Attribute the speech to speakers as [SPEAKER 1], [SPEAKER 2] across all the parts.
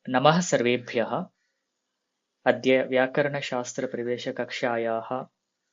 [SPEAKER 1] नमः सर्वेभ्यः। अद्य व्याकरणशास्त्रप्रवेशकक्षायाः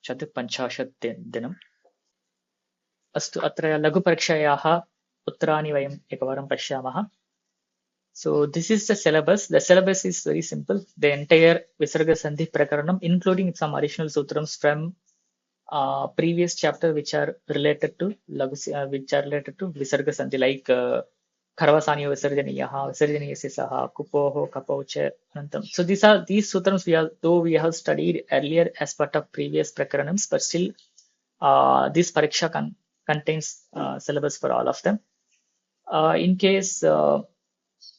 [SPEAKER 1] 54 दिनम्। अस्तु, अत्र लघुपरीक्षायाः उत्तराणि वयम् एकवारं पश्यामः। So this is the syllabus. The syllabus is very simple. The entire Visarga Sandhi Prakaranam, including some additional sutrams from previous chapter which are related to Visarga Sandhi, like Kharvasaniyo Visarjaniyaha, Visarjaniyasya Saha, Kupoho, Kapaucha, Anantam. So these sutrams though we have studied earlier as part of previous prakaranams, but still this pariksha contains syllabus for all of them. In case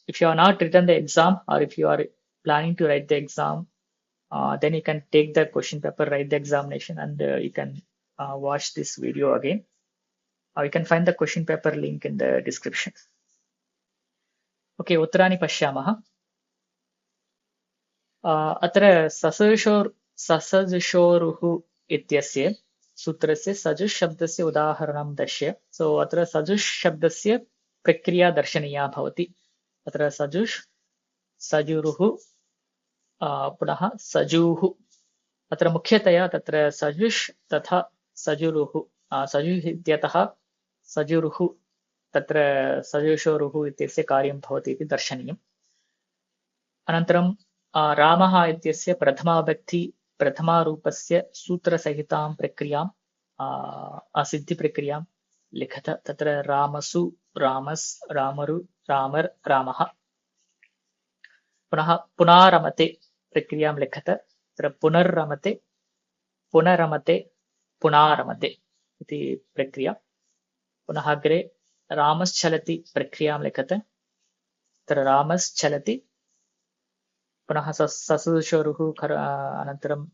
[SPEAKER 1] if you are not written the exam, or if you are planning to write the exam, then you can take the question paper, write the examination, and you can watch this video again. You can find the question paper link in the description. Okay, उत्तराणि पश्यामः। अत्र ससजुषोरुः इत्यस्य सूत्रस्य सजुष शब्दस्य उदाहरणं दर्शय। सो अत्र सजुष शब्दस्य प्रक्रिया दर्शनीया भवति। अत्र सजुष, सजुरुः, पुनः सजुः। अत्र मुख्यतया तत्र सजुष तथा सजुरुः, सजुः इत्यतः सजुरुः, तत्र सजुषोरुः इत्यस्य कार्यं भवति इति दर्शनीयम्। अनन्तरं रामः इत्यस्य प्रथमाविभक्ति प्रथमारूपस्य सूत्रसहितां प्रक्रियां सिद्धिप्रक्रियां लिखत। तत्र रामसु, रामस्, रामरु, रामर्, रामः। पुनः पुनारमते प्रक्रियां लिखत। तत्र पुनर्रमते, पुनरमते, पुनारमते इति प्रक्रिया। पुनः अग्रे रामश्चलति प्रक्रियां लिखत। तत्र रामश्चलति, पुनः ससुषोरुः, अनन्तरं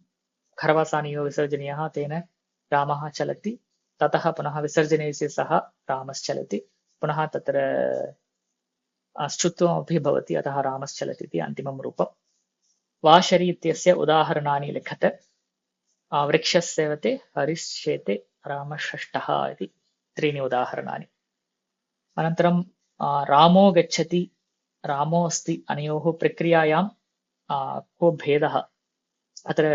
[SPEAKER 1] खरवासानियो विसर्जनीयः, तेन रामः चलति। ततः पुनः विसर्जनीयस्य सह रामश्चलति। पुनः तत्र श्चुत्वमपि भवति, अतः रामश्चलति इति अन्तिमं रूपम्। वाशरी इत्यस्य उदाहरणानि लिखत। वृक्षस्सेवते, हरिश्चेते, रामषष्ठः इति त्रीणि उदाहरणानि। अनन्तरं रामो गच्छति, रामो अस्ति, अनयोः प्रक्रियायां को भेदः? अत्र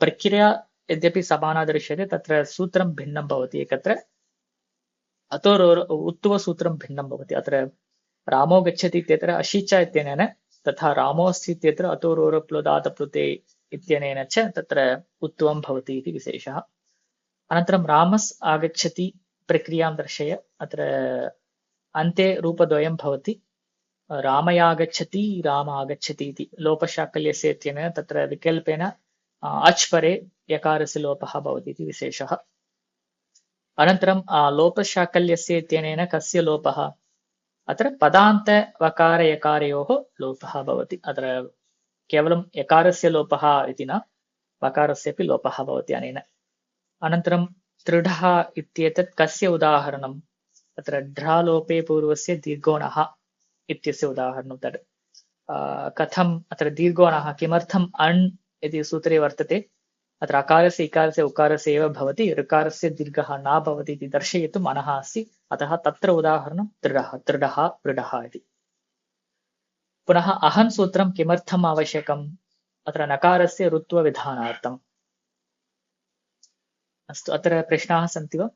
[SPEAKER 1] प्रक्रिया यद्यपि समाना दृश्यते, तत्र सूत्रं भिन्नं भवति। एकत्र उत्तुवसूत्रं भिन्नं भवति। अत्र रामो गच्छति इत्यत्र अशिच इत्यनेन, तथा रामो अस्ति इत्यत्र अतोरोरप्लुदातप्लुते इत्यनेन च तत्र उत्तुवं भवति इति विशेषः। अनन्तरं रामस् आगच्छति प्रक्रियां दर्शय। अत्र अन्ते रूपद्वयं भवति। रामयागच्छति, राम आगच्छति इति लोपशाकल्यस्य इत्यनेन तत्र विकल्पेन अच् परे यकारस्य लोपः भवति इति विशेषः। अनन्तरं लोपशाकल्यस्य इत्यनेन कस्य लोपः? अत्र पदान्तवकारयकारयोः लोपः भवति। अत्र केवलं यकारस्य लोपः इति न, वकारस्यपि लोपः भवति अनेन। अनन्तरं दृढः इत्येतत् कस्य उदाहरणम्? अत्र ढ्रालोपे पूर्वस्य दीर्घोणः इत्यस्य उदाहरणं। तद् कथम्? अत्र दीर्घोणः किमर्थम् अण् इति सूत्रे वर्तते? अत्र अकारस्य इकारस्य उकारस्य एव भवति, ऋकारस्य दीर्घः न भवति इति दर्शयितुम् अनः अस्ति। अतः तत्र उदाहरणं दृढः, दृढः, पृढः इति। पुनः अहन् सूत्रं किमर्थम् आवश्यकम्? अत्र नकारस्य ऋत्वविधानार्थम्। अस्तु, अत्र प्रश्नाः सन्ति वा?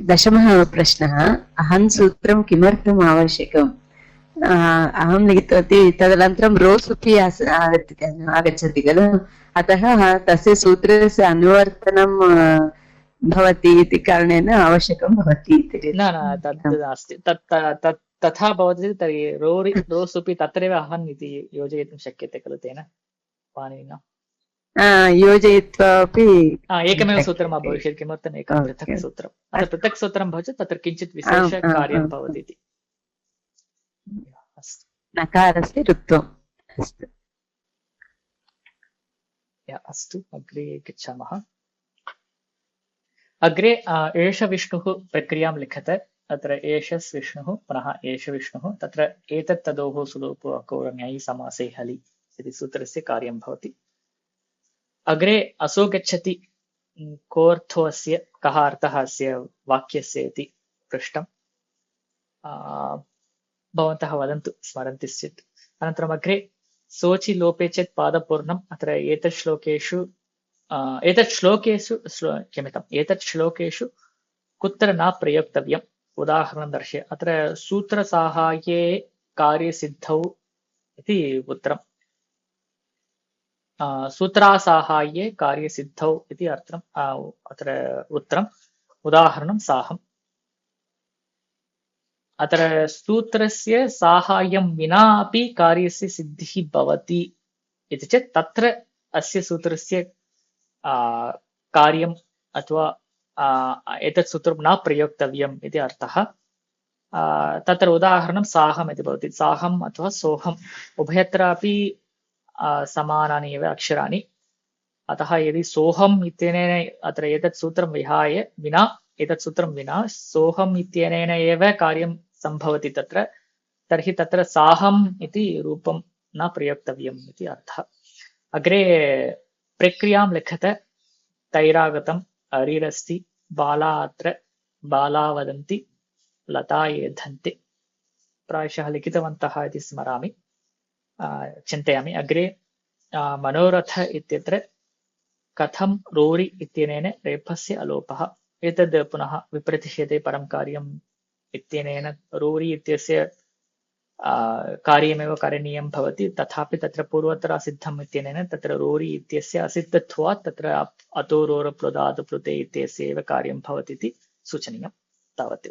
[SPEAKER 2] दशमः प्रश्नः, अहं सूत्रं किमर्थम् आवश्यकम्? अहं लिखितवती, तदनन्तरं रोस् अपि आगच्छति खलु, अतः तस्य सूत्रस्य अनुवर्तनं भवति इति कारणेन आवश्यकं भवति इति।
[SPEAKER 1] न तद् नास्ति, तथा भवति तर्हि रोस् अपि तत्रैव अहन् इति योजयितुं शक्यते खलु तेन पाणिनिना।
[SPEAKER 2] योजयित्वा अपि
[SPEAKER 1] एकमेव सूत्रम् अभविष्यत्। किमर्थम् एकं पृथक् सूत्रम्? अत्र पृथक् सूत्रं भवति चेत् तत्र किञ्चित् विशेषकार्यं भवति इति।
[SPEAKER 2] नकारस्य ऋत्वम्।
[SPEAKER 1] अस्तु, अग्रे गच्छामः। अग्रे एष विष्णुः प्रक्रियां लिखत। अत्र एषस् विष्णुः, पुनः एष विष्णुः, तत्र एतत् तदोः सुलोपो अकोरण्यै समासे हलि इति सूत्रस्य कार्यं भवति। अग्रे असो गच्छति, कोऽर्थो अस्य, कः अर्थः अस्य वाक्यस्य इति पृष्टं भवन्तः वदन्तु स्मरन्ति चेत्। अनन्तरम् अग्रे सोचि लोपे चेत् पादपूर्णम्। अत्र एतत् श्लोकेषु कुत्र न प्रयोक्तव्यम् उदाहरणं दर्शय। अत्र सूत्रसाहाय्ये कार्यसिद्धौ इति उत्तरम्। सूत्रासाहाय्ये कार्यसिद्धौ इति अर्थम् अत्र उत्तरम्। उदाहरणं साहम्। अत्र सूत्रस्य साहाय्यं विना अपि कार्यस्य सिद्धिः भवति इति चेत् तत्र अस्य सूत्रस्य कार्यम् अथवा एतत् सूत्रं न प्रयोक्तव्यम् इति अर्थः। तत्र उदाहरणं साहम् इति भवति। साहम् अथवा सोहम् उभयत्रापि समानानि एव अक्षराणि। अतः यदि सोहम् इत्यनेन अत्र एतत् सूत्रं एतत् सूत्रं विना सोहम् इत्यनेन एव कार्यं सम्भवति तत्र, तर्हि तत्र साहम् इति रूपं न प्रयोक्तव्यम् इति अर्थः। अग्रे प्रक्रियां लिखत। तैरागतम्, अरिरस्ति, बाला अत्र, बाला वदन्ति, लता एधन्ति। प्रायशः लिखितवन्तः इति स्मरामि, चिन्तयामि। अग्रे मनोरथ इत्यत्र कथं रोरि इत्यनेन रेफस्य अलोपः। एतद् पुनः विप्रतिषेधे परं कार्यम् इत्यनेन रोरि इत्यस्य कार्यमेव करणीयं भवति। तथापि तत्र पूर्वोत्तरसिद्धम् इत्यनेन तत्र रोरि इत्यस्य असिद्धत्वात् तत्र अतोरोरप्लुदातुप्लुते इत्यस्य एव कार्यं भवति इति सूचनीयं। तावत्।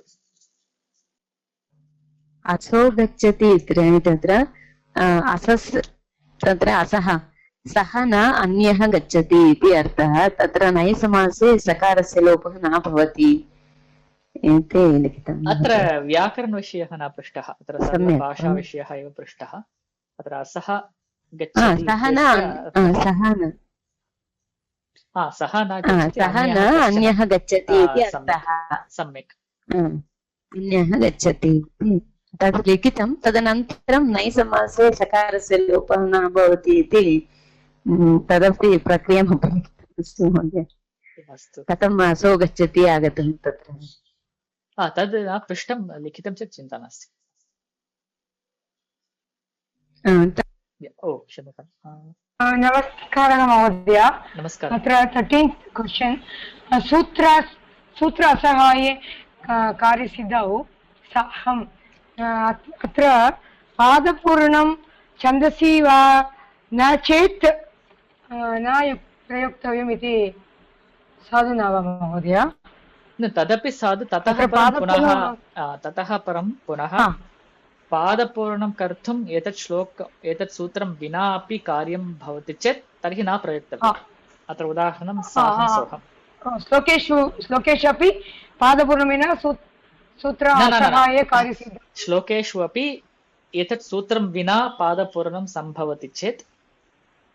[SPEAKER 2] असो गच्छति इत्यनेन तत्र असस् तत्र असः सः न अन्यः गच्छति इति अर्थः। तत्र नैसमासे सकारस्य लोपः न भवति इति लिखितम्।
[SPEAKER 1] अत्र व्याकरणविषयः न पृष्टः, अत्र भाषाविषयः एव पृष्टः। अत्र असः गच्छति, सः न
[SPEAKER 2] अन्यः गच्छति इति अर्थः।
[SPEAKER 1] सम्यक्,
[SPEAKER 2] अन्यः गच्छति तद् लिखितं। तदनन्तरं नैसमासे सकारस्य लोपः न भवति इति तदपि प्रक्रियाम् अस्ति महोदय। कथम् असो गच्छति आगतं तत्र
[SPEAKER 1] तद् न पृष्टं, लिखितं चेत् चिन्ता नास्ति। क्षम्यताम्।
[SPEAKER 3] नमस्कारः महोदय।
[SPEAKER 1] नमस्कारः।
[SPEAKER 3] अत्र 13th क्वश्चन्। सूत्र असहाये कार्यसिद्धौ साहम्। अत्र पादपूर्णं छन्दसि वा न चेत् न प्रयोक्तव्यम् इति साधु न वा महोदय?
[SPEAKER 1] तदपि साधु। ततः परं पुनः पादपूर्णं कर्तुम् एतत् सूत्रं विना अपि कार्यं भवति चेत् तर्हि न प्रयोक्तव्यम्। अत्र उदाहरणं साहं सोहम्।
[SPEAKER 3] श्लोकेषु अपि पादपूर्णं विना सूत्रासहाये कार्यसिद्धौ।
[SPEAKER 1] श्लोकेषु अपि एतत् सूत्रं विना पादपूर्णं सम्भवति चेत्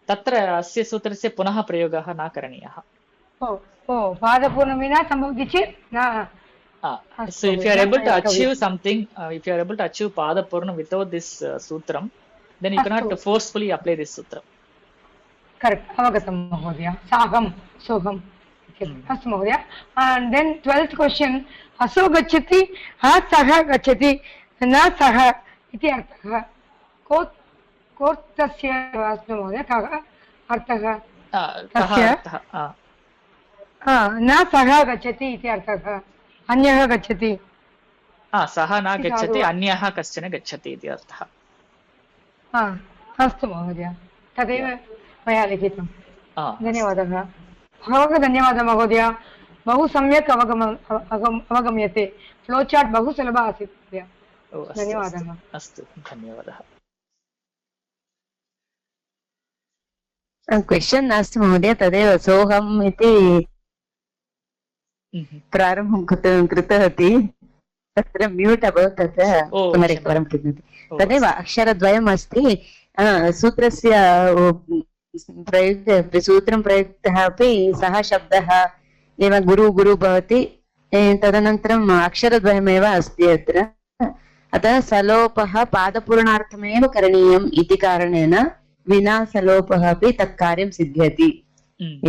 [SPEAKER 1] तत्र अस्य सूत्रस्य पुनः प्रयोगः न करणीयः।
[SPEAKER 3] पादपूर्णं विना सम्भवति चेत् न।
[SPEAKER 1] So if you are able to achieve something, if you are able to achieve Padapurna without this sutram, then you cannot forcefully apply this sutram.
[SPEAKER 3] Correct. Avagatam Mahodaya. Saham, Soham. Astu Mahodaya. And then 12th question. Aso gacchati, ha saha gacchati, na saha iti arthaha. Kortasya astu Mahodaya. Kaha arthaha. Na saha gacchati iti arthaha. अन्यः गच्छति।
[SPEAKER 1] सः न गच्छति, अन्यः कश्चन गच्छति इति अर्थः।
[SPEAKER 3] अस्तु महोदय, तदेव मया लिखितं। धन्यवादः। बहवः धन्यवादः महोदय। बहु सम्यक् अवगम्यते। फ्लो चार्ट् बहु सुलभः आसीत्। धन्यवादः।
[SPEAKER 1] अस्तु, धन्यवादः।
[SPEAKER 2] क्वश्चन् नास्ति महोदय, तदेव सोहम् इति प्रारम्भं कृतवती। तत्र म्यूट् अभवत्, तत्र पुनरेकवारं कृतवती। तदेव अक्षरद्वयम् अस्ति। सूत्रस्य सूत्रं प्रयुक्तः अपि सः शब्दः एव गुरु भवति। तदनन्तरम् अक्षरद्वयमेव अस्ति अत्र। अतः सलोपः पादपूर्णार्थमेव करणीयम् इति कारणेन विना सलोपः अपि तत् कार्यं सिद्ध्यति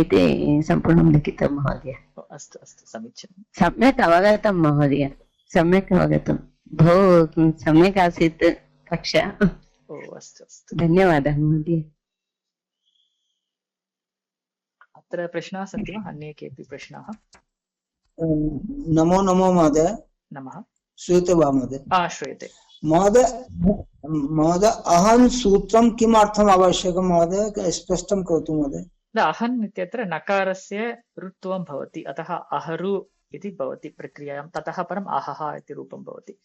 [SPEAKER 2] इति सम्पूर्णं लिखितं महोदय।
[SPEAKER 1] अस्तु अस्तु, समीचीनं,
[SPEAKER 2] सम्यक् अवगतं महोदय, सम्यक् अवगतं। बहु सम्यक् आसीत् कक्षा।
[SPEAKER 1] ओ अस्तु अस्तु।
[SPEAKER 2] धन्यवादः महोदय।
[SPEAKER 1] अत्र प्रश्नाः सन्ति वा? अन्ये केऽपि प्रश्नाः?
[SPEAKER 4] नमो नमो महोदय।
[SPEAKER 1] नमः।
[SPEAKER 4] श्रूयते वा महोदय?
[SPEAKER 1] श्रूयते
[SPEAKER 4] महोदय महोदय अहं सूत्रं किमर्थम् आवश्यकं महोदय, स्पष्टं करोतु महोदय।
[SPEAKER 1] अहन् इत्यत्र नकारस्य ऋत्वं भवति, अतः अहरु इति भवति प्रक्रियायां। ततः परम् अहः इति रूपं भवति।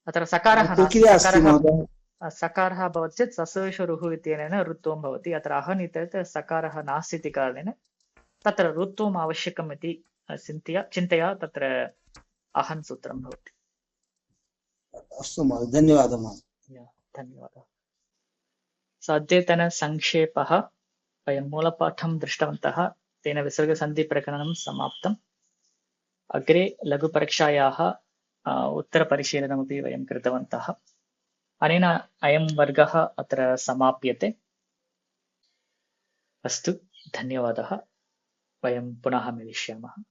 [SPEAKER 1] अत्र सकारः नास्ति।
[SPEAKER 4] प्रक्रिया अस्ति महोदय।
[SPEAKER 1] सकारः भवति चेत् ससेषरुः इत्यनेन ऋत्वं भवति। अत्र अहन् इत्यत्र सकारः नास्ति इति कारणेन तत्र ऋत्वम् आवश्यकम् इति चिन्तया तत्र अहन् सूत्रं भवति।
[SPEAKER 4] अस्तु महोदय, धन्यवादः महोदय।
[SPEAKER 1] धन्यवादः। अद्यतनसङ्क्षेपः। वयं मूलपाठं दृष्टवन्तः, तेन विसर्गसन्धिप्रकरणं समाप्तम्। अग्रे लघुपरीक्षायाः उत्तरपरिशीलनमपि वयं कृतवन्तः। अनेन अयं वर्गः अत्र समाप्यते। अस्तु, धन्यवादः। वयं पुनः मिलिष्यामः।